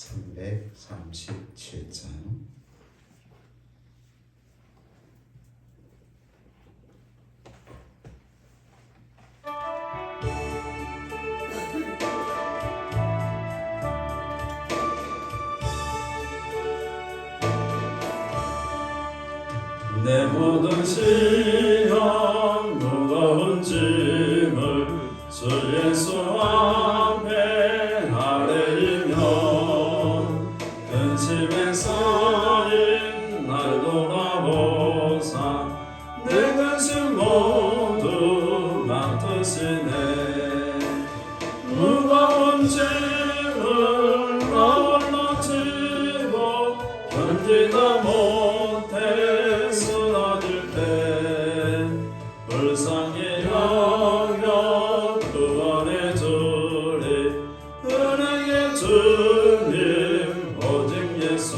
337장. 내 모든 시험 무거운 짐을 주 예수 앞에 아뢰이며 근심에서인 날 돌아보사 내 근심 모두 맡으시네. 무거운 짐을 나 홀로 지고 견디다 못해 쓰러질 때 불쌍히 여겨 구원해 주리. 은혜의 주님 오직 예수.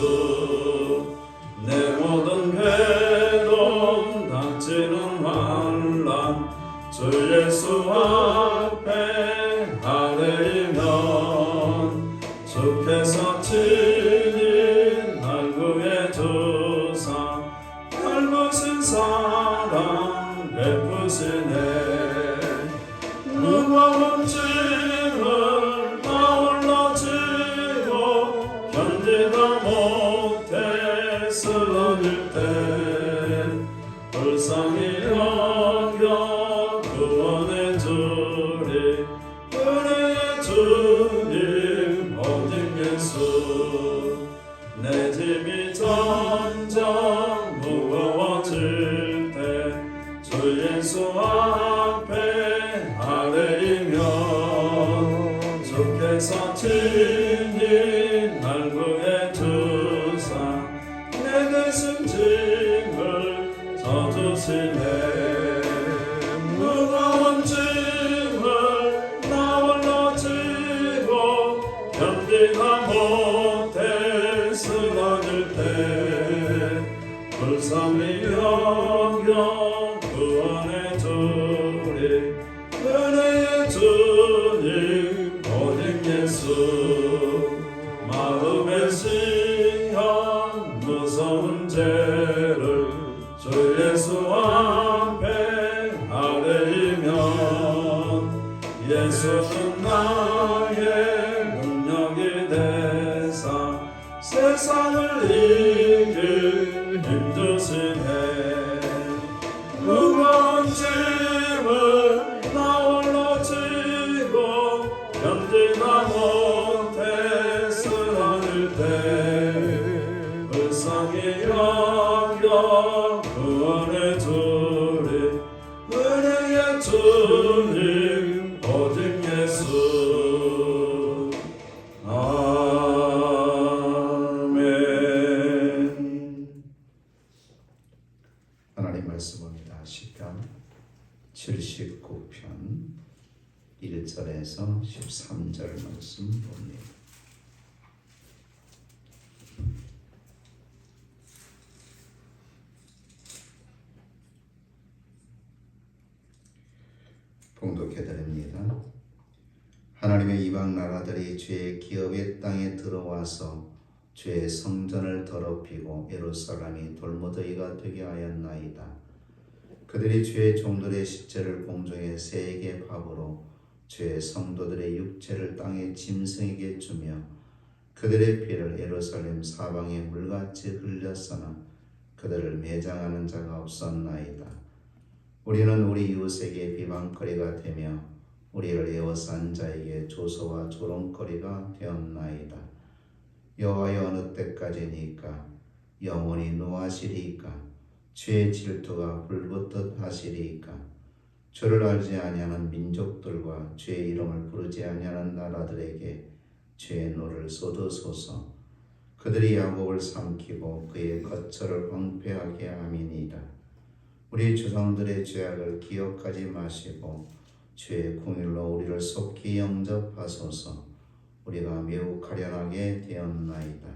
내 모든 괴로움 닥치는 환난 주 예수 앞에 아뢰이면 주께서 친히 날 구해주사 닮으신 사랑 베푸시네. 무거운 짐을 나 홀로 지고 견디다 못해 쓰러질 때 불쌍히 여겨 구원해 주리. 은혜의 주님 오직 예수. 내 짐이 점점 무거워질 때 주 예수 앞에 아뢰이면 주께서 친히 날 구해주사 내 대신 짐을 져주시네. 무거운 짐을 나 홀로 지고 견디다 못해 쓰러질 때 불쌍히 여겨 구원해 주리. 은혜의 주님 오직 예수. 마음의 시험 무서운 죄를 주 예수 앞에 아뢰이면 예수는 나의 능력이 되사 세상을 이길 힘 주시네. 무거운 짐을 나 홀로 지고 견디다 못해 쓰러질 때 불쌍히 여겨 구원해 주리. 은혜의 주님 오직 예수. 아멘. 하나님 말씀입니다. 시편 79편 1절에서 13절 말씀 봅니다. 봉독해드립니다. 하나님의 이방 나라들이 주의 기업의 땅에 들어와서 주의 성전을 더럽히고 예루살렘이 돌무더기가 되게 하였나이다. 그들이 주의 종들의 십제를 공중의 새에게 밥으로 주의 성도들의 육체를 땅의 짐승에게 주며 그들의 피를 예루살렘 사방에 물같이 흘렸으나 그들을 매장하는 자가 없었나이다. 우리는 우리 이웃에게 비방거리가 되며 우리를 에워싼 자에게 조소와 조롱거리가 되었나이다. 여호와여 어느 때까지니까? 영원히 노하시리이까? 주의 질투가 불붙듯 하시리이까? 주를 알지 아니하는 민족들과 주의 이름을 부르지 아니하는 나라들에게 주의 노를 쏟으소서. 그들이 야곱을 삼키고 그의 거처를 황폐하게 함이니이다. 우리 조상들의 죄악을 기억하지 마시고 주의 긍휼로 우리를 속히 영접하소서. 우리가 매우 가련하게 되었나이다.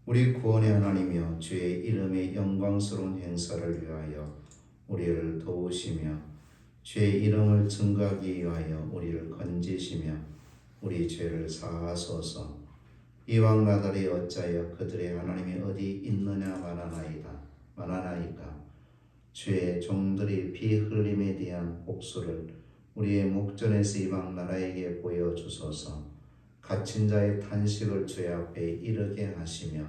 우리 구원의 하나님이여 주의 이름의 영광스러운 행사를 위하여 우리를 도우시며 주의 이름을 증거하기 위하여 우리를 건지시며 우리 죄를 사하소서. 이방 나달이 어찌하여 그들의 하나님이 어디 있느냐 말하나이까. 주의 종들이 피 흘림에 대한 복수를 우리의 목전에서 이방 나라에게 보여주소서. 갇힌 자의 탄식을 주의 앞에 이르게 하시며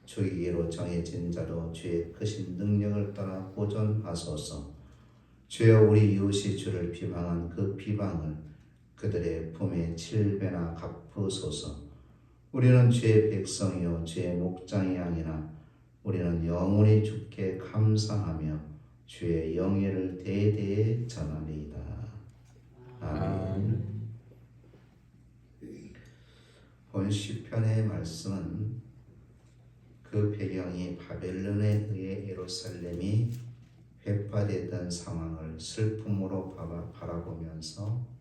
죽이기로 정해진 자도 주의 크신 능력을 따라 보존하소서. 주여, 우리 이웃이 주를 비방한 그 비방을 그들의 품에 7배나 갚으소서. 우리는 주의 백성이요 주의 목장의 양이나 우리는 영원히 주께 감사하며 주의 영예를 대대에 전하리이다. 아멘. 본 시편의 말씀은 그 배경이 바벨론에 의해 예루살렘이 회파되던 상황을 슬픔으로 바라보면서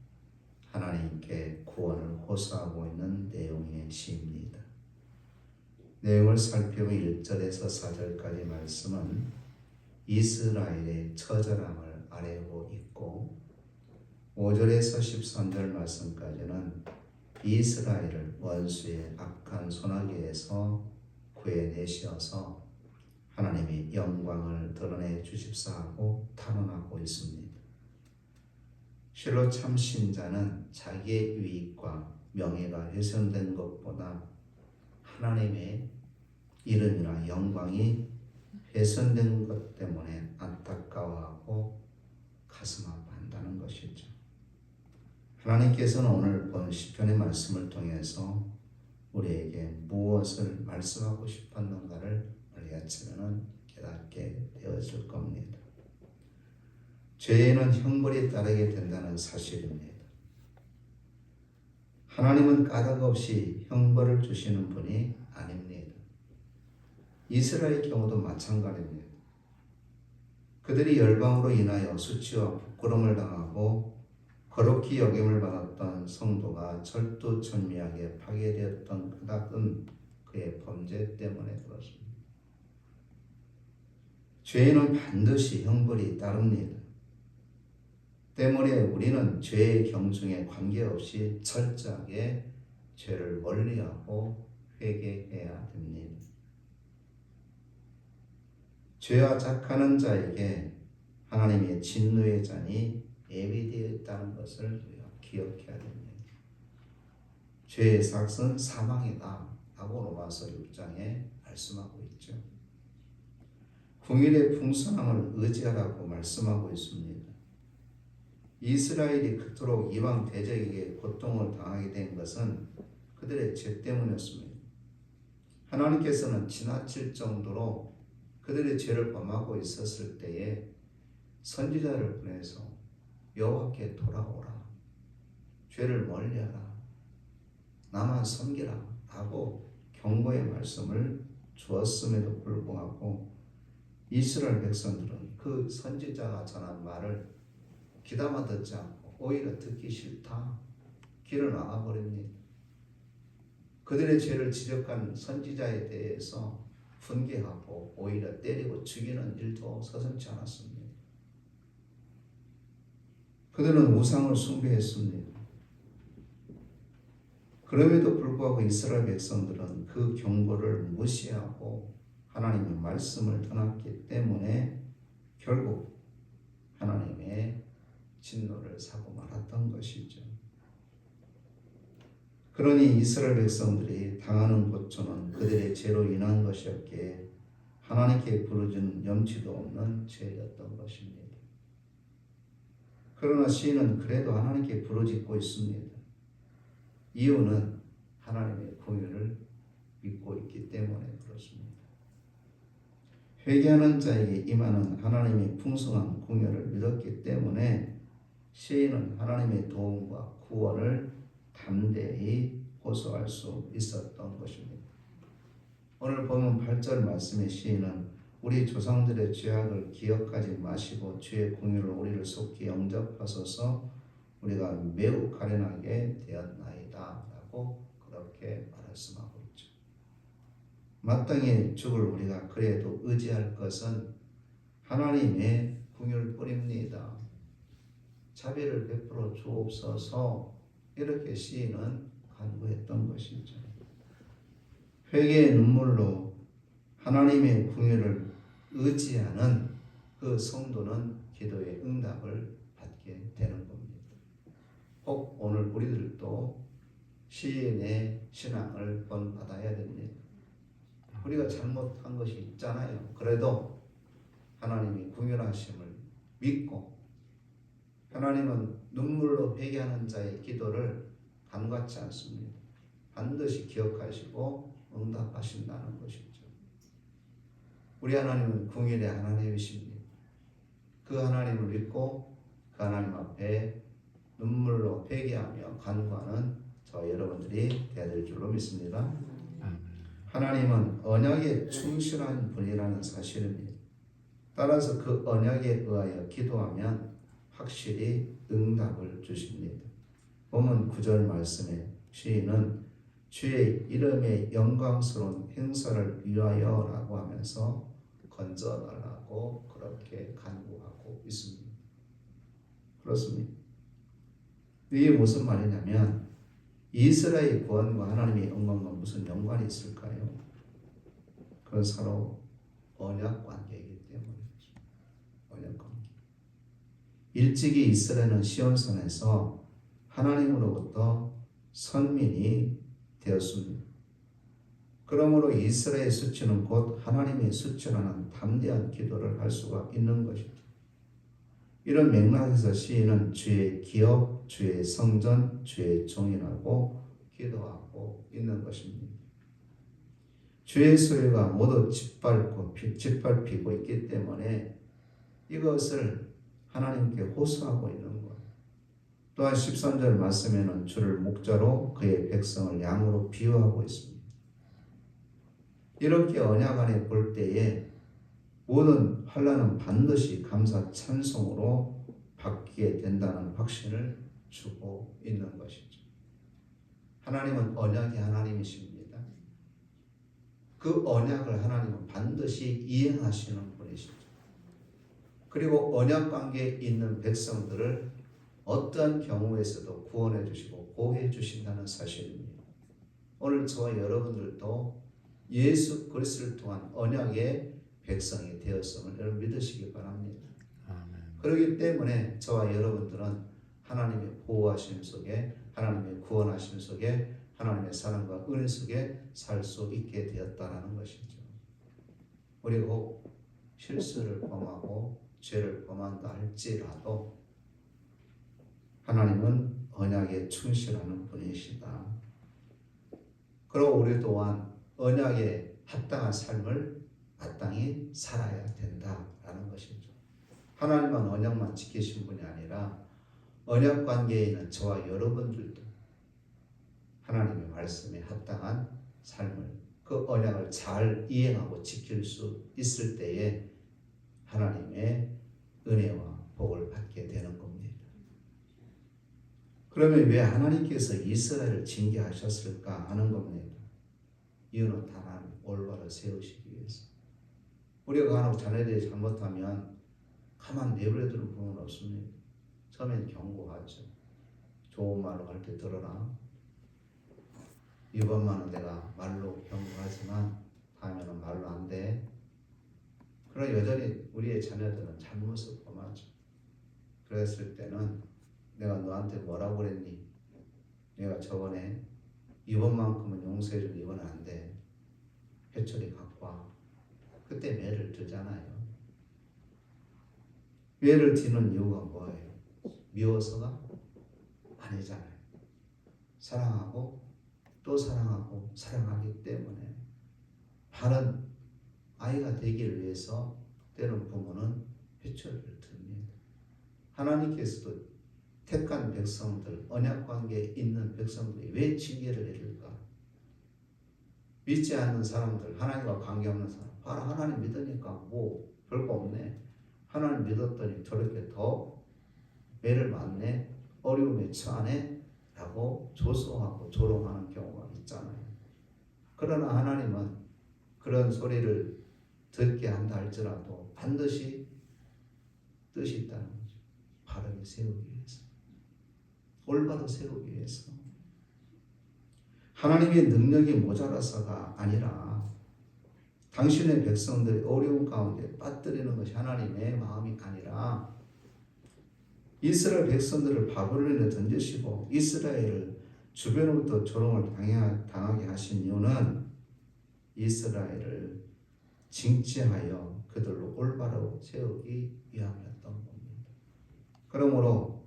하나님께 구원을 호소하고 있는 내용의 시입니다. 내용을 살펴보면 1절에서 4절까지 말씀은 이스라엘의 처절함을 아뢰고 있고 5절에서 13절 말씀까지는 이스라엘을 원수의 악한 손아귀에서 구해내셔서 하나님의 영광을 드러내 주십사 하고 탄원하고 있습니다. 실로 참 신자는 자기의 유익과 명예가 훼손된 것보다 하나님의 이름이나 영광이 훼손된 것 때문에 안타까워하고 가슴 아파한다는 것이죠. 하나님께서는 오늘 본 시편의 말씀을 통해서 우리에게 무엇을 말씀하고 싶었는가를 우리 아침에는 깨닫게 되어질 겁니다. 죄에는 형벌이 따르게 된다는 사실입니다. 하나님은 까닭 없이 형벌을 주시는 분이 아닙니다. 이스라엘 경우도 마찬가지입니다. 그들이 열방으로 인하여 수치와 부끄러움을 당하고 거룩히 여김을 받았던 성도가 절두절미하게 파괴되었던 까닭은 그의 범죄 때문에 그렇습니다. 죄에는 반드시 형벌이 따릅니다. 때문에 우리는 죄의 경중에 관계없이 철저하게 죄를 멀리하고 회개해야 됩니다. 죄와 착하는 자에게 하나님의 진노의 잔이 예비되어 있다는 것을 우리가 기억해야 됩니다. 죄의 삭은 사망이다 라고 로마서 6장에 말씀하고 있죠. 궁일의 풍성함을 의지하라고 말씀하고 있습니다. 이스라엘이 그토록 이방 대적에게 고통을 당하게 된 것은 그들의 죄 때문이었습니다. 하나님께서는 지나칠 정도로 그들의 죄를 범하고 있었을 때에 선지자를 보내서 여호와께 돌아오라, 죄를 멀리하라, 나만 섬기라 라고 경고의 말씀을 주었음에도 불구하고 이스라엘 백성들은 그 선지자가 전한 말을 귀담아 듣지 않고 오히려 듣기 싫다 길을 나가버립니다. 그들의 죄를 지적한 선지자에 대해서 분개하고 오히려 때리고 죽이는 일도 서슴지 않았습니다. 그들은 우상을 숭배했습니다. 그럼에도 불구하고 이스라엘 백성들은 그 경고를 무시하고 하나님의 말씀을 떠났기 때문에 결국 하나님의 진노를 사고 말았던 것이죠. 그러니 이스라엘 백성들이 당하는 고초는 그들의 죄로 인한 것이었기에 하나님께 부르짖는 염치도 없는 죄였던 것입니다. 그러나 시인은 그래도 하나님께 부르짖고 있습니다. 이유는 하나님의 공의를 믿고 있기 때문에 그렇습니다. 회개하는 자에게 임하는 하나님의 풍성한 공의를 믿었기 때문에 시인은 하나님의 도움과 구원을 담대히 호소할 수 있었던 것입니다. 오늘 보면 8절 말씀의 시인은 우리 조상들의 죄악을 기억하지 마시고 주의 공의를 우리를 속히 영접하소서 우리가 매우 가련하게 되었나이다 라고 그렇게 말씀하고 있죠. 마땅히 죽을 우리가 그래도 의지할 것은 하나님의 공의를 뿐입니다. 자비를 베풀어 주옵소서 이렇게 시인은 간구했던 것이죠. 회개의 눈물로 하나님의 궁유를 의지하는 그 성도는 기도의 응답을 받게 되는 겁니다. 혹 오늘 우리들도 시인의 신앙을 본받아야 됩니다. 우리가 잘못한 것이 있잖아요. 그래도 하나님이 궁유하심을 믿고 하나님은 눈물로 회개하는 자의 기도를 간과치 않습니다. 반드시 기억하시고 응답하신다는 것이죠. 우리 하나님은 궁일의 하나님이십니다. 그 하나님을 믿고 그 하나님 앞에 눈물로 회개하며 간구하는 저와 여러분들이 되어야 될 줄로 믿습니다. 하나님은 언약에 충실한 분이라는 사실입니다. 따라서 그 언약에 의하여 기도하면 확실히 응답을 주십니다. 본문 9절 말씀에 시인은 주의 이름의 영광스러운 행사를 위하여 라고 하면서 건져달라고 그렇게 간구하고 있습니다. 그렇습니다. 이게 무슨 말이냐면 이스라엘 구원과 하나님의 영광과 무슨 연관이 있을까요? 그건 서로 언약 관계이기 때문이죠. 언약 관계. 일찍이 이스라엘은 시온산에서 하나님으로부터 선민이 되었습니다. 그러므로 이스라엘의 수치는 곧 하나님의 수치라는 담대한 기도를 할 수가 있는 것이죠. 이런 맥락에서 시인은 주의 기업, 주의 성전, 주의 종이라고 기도하고 있는 것입니다. 주의 소유가 모두 짓밟히고 있기 때문에 이것을 하나님께 호소하고 있는 거예요. 또한 13절 말씀에는 주를 목자로 그의 백성을 양으로 비유하고 있습니다. 이렇게 언약 안에 볼 때에 모든 환난은 반드시 감사 찬송으로 바뀌게 된다는 확신을 주고 있는 것이죠. 하나님은 언약의 하나님이십니다. 그 언약을 하나님은 반드시 이행하시는 분이시죠. 그리고 언약 관계에 있는 백성들을 어떠한 경우에서도 구원해 주시고 보호해 주신다는 사실입니다. 오늘 저와 여러분들도 예수 그리스도를 통한 언약의 백성이 되었음을 여러분 믿으시기 바랍니다. 아멘. 그렇기 때문에 저와 여러분들은 하나님의 보호하심 속에 하나님의 구원하심 속에 하나님의 사랑과 은혜 속에 살 수 있게 되었다는 것이죠. 우리가 혹 실수를 범하고 죄를 범한다 할지라도 하나님은 언약에 충실하는 분이시다. 그리고 우리 또한 언약에 합당한 삶을 마땅히 살아야 된다라는 것이죠. 하나님은 언약만 지키신 분이 아니라 언약 관계에 있는 저와 여러분들도 하나님의 말씀에 합당한 삶을 그 언약을 잘 이행하고 지킬 수 있을 때에 하나님의 은혜와 복을 받게 되는 겁니다. 그러면 왜 하나님께서 이스라엘을 징계하셨을까 하는 겁니다. 이유는 단 하나, 올바로 세우시기 위해서. 우리가 간혹 자녀들이 잘못하면 가만 내버려 두는 부분은 없습니다. 처음엔 경고하죠. 좋은 말로 할 때 들어라. 이번만은 내가 말로 경고하지만 다음에는 말로 안 돼. 그러나 여전히 우리의 자녀들은 잘못을 범하죠. 그랬을 때는 내가 너한테 뭐라고 그랬니? 내가 저번에 이번만큼은 용서해주고 이번은 안 돼. 회초리 갖고 와. 그때 매를 들잖아요. 매를 드는 이유가 뭐예요? 미워서가 아니잖아요. 사랑하고 또 사랑하고 사랑하기 때문에 바른 아이가 되기를 위해서 때론 부모는 회초리를 듭니다. 하나님께서도 택한 백성들, 언약관계에 있는 백성들이 왜 징계를 내릴까? 믿지 않는 사람들, 하나님과 관계없는 사람, 바로 하나님 믿으니까 뭐 별거 없네. 하나님 믿었더니 저렇게 더 매를 맞네, 어려움에 처하네 라고 조소하고 조롱하는 경우가 있잖아요. 그러나 하나님은 그런 소리를 듣게 한다 할지라도 반드시 뜻이 있다는 거죠. 바르게 세우기 위해서, 올바로 세우기 위해서. 하나님의 능력이 모자라서가 아니라 당신의 백성들이 어려운 가운데 빠뜨리는 것이 하나님의 마음이 아니라 이스라엘 백성들을 바벨론에 던지시고 이스라엘을 주변으로부터 조롱을 당하게 하신 이유는 이스라엘을 징치하여 그들로 올바로 세우기 위함이었던 겁니다. 그러므로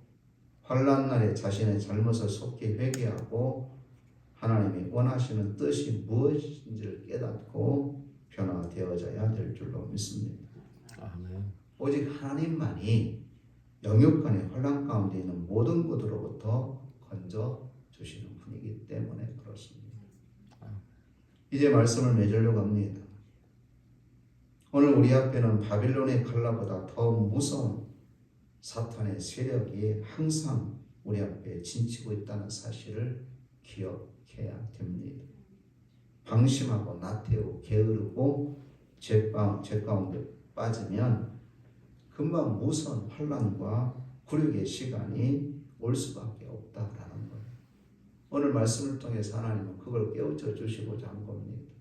환난 날에 자신의 잘못을 속히 회개하고 하나님이 원하시는 뜻이 무엇인지를 깨닫고 변화되어져야 될 줄로 믿습니다. 아멘. 오직 하나님만이 영육간의 환난 가운데 있는 모든 것으로부터 건져 주시는 분이기 때문에 그렇습니다. 이제 말씀을 맺으려고 합니다. 오늘 우리 앞에는 바빌론의 칼라보다 더 무서운 사탄의 세력이 항상 우리 앞에 진치고 있다는 사실을 기억해야 됩니다. 방심하고 나태하고 게으르고 죄 가운데 빠지면 금방 무서운 환난과 굴욕의 시간이 올 수밖에 없다라는 거예요. 오늘 말씀을 통해서 하나님은 그걸 깨우쳐 주시고자 한 겁니다.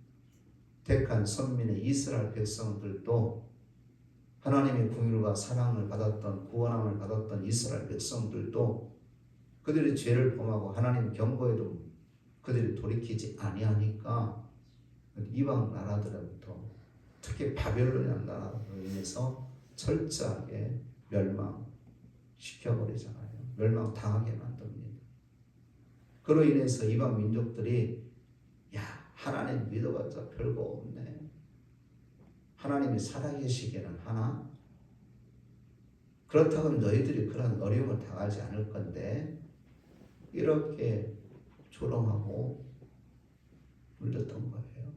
택한 선민의 이스라엘 백성들도 하나님의 긍휼과 사랑을 받았던 구원함을 받았던 이스라엘 백성들도 그들이 죄를 범하고 하나님 경고에도 그들이 돌이키지 아니하니까 이방 나라들로부터 특히 바벨론이라는 나라로 인해서 철저하게 멸망시켜버리잖아요. 멸망당하게 만듭니다. 그로 인해서 이방 민족들이 야 하나님 믿어봤자 별거 없네. 하나님이 살아계시기는 하나? 그렇다고 너희들이 그런 어려움을 당하지 않을 건데 이렇게 조롱하고 물렸던 거예요.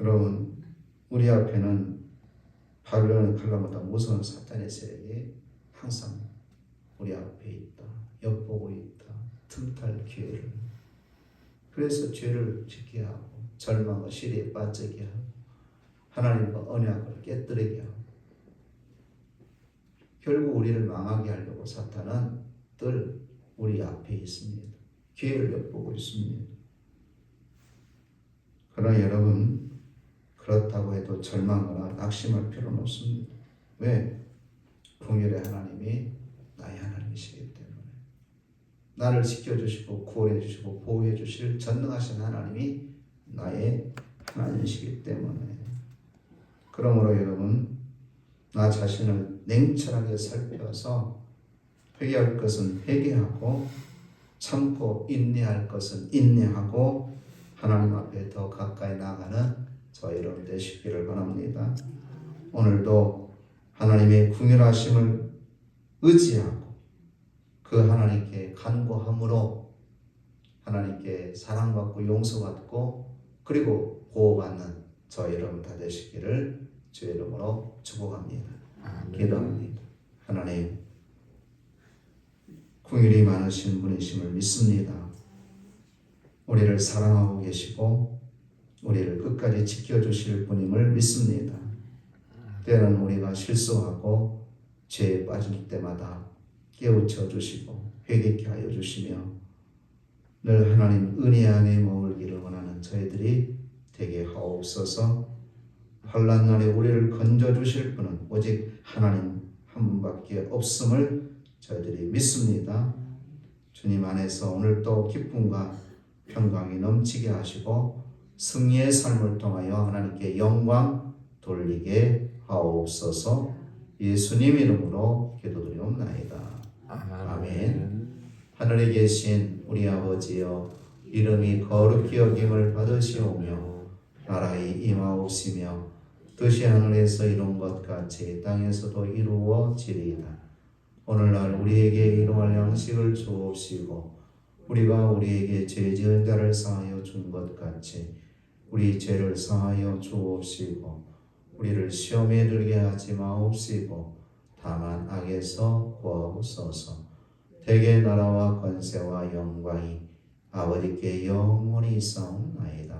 여러분 우리 앞에는 바빌론의 칼라보다 무서운 사탄의 세력이 항상 우리 앞에 있다. 엿보고 있다. 틈탈 기회를. 그래서 죄를 짓게 하고 절망과 시리에 빠지게 하고 하나님과 언약을 깨뜨리게 하고 결국 우리를 망하게 하려고 사탄은 늘 우리 앞에 있습니다. 기회를 엿보고 있습니다. 그러나 여러분 그렇다고 해도 절망하거나 낙심할 필요는 없습니다. 왜? 긍휼의 하나님이 나의 하나님이시기 때문에 나를 지켜주시고 구원해 주시고 보호해 주실 전능하신 하나님이 나의 하나님이시기 때문에 그러므로 여러분 나 자신을 냉철하게 살펴서 회개할 것은 회개하고 참고 인내할 것은 인내하고 하나님 앞에 더 가까이 나아가는 저와 여러분 되시기를 바랍니다. 오늘도 하나님의 긍휼하심을 의지하고 그 하나님께 간구함으로 하나님께 사랑받고 용서받고 그리고 보호받는 저와 여러분 다 되시기를 주의 이름으로 축복합니다. 기도합니다. 하나님 긍휼이 많으신 분이심을 믿습니다. 우리를 사랑하고 계시고 우리를 끝까지 지켜주실 분임을 믿습니다. 때로는 우리가 실수하고 죄에 빠질 때마다 깨우쳐 주시고 회개케 하여 주시며 늘 하나님 은혜 안에 머물기를 원하는 저희들이 되게 하옵소서. 환난 날에 우리를 건져 주실 분은 오직 하나님 한 분밖에 없음을 저희들이 믿습니다. 주님 안에서 오늘도 기쁨과 평강이 넘치게 하시고 승리의 삶을 통하여 하나님께 영광 돌리게 하옵소서. 예수님 이름으로 기도드리옵나이다. 아멘. 하늘에 계신 우리 아버지여 이름이 거룩히 여김을 받으시오며 나라의 임하옵시며 뜻이 하늘에서 이룬 것 같이 땅에서도 이루어지리이다. 오늘날 우리에게 일용할 양식을 주옵시고 우리가 우리에게 죄 지은 자를 사하여 준 것 같이 우리 죄를 사하여 주옵시고 우리를 시험에 들게 하지 마옵시고 다만 악에서 구하옵소서. 대개 나라와 권세와 영광이 아버지께 영원히 있사옵나이다.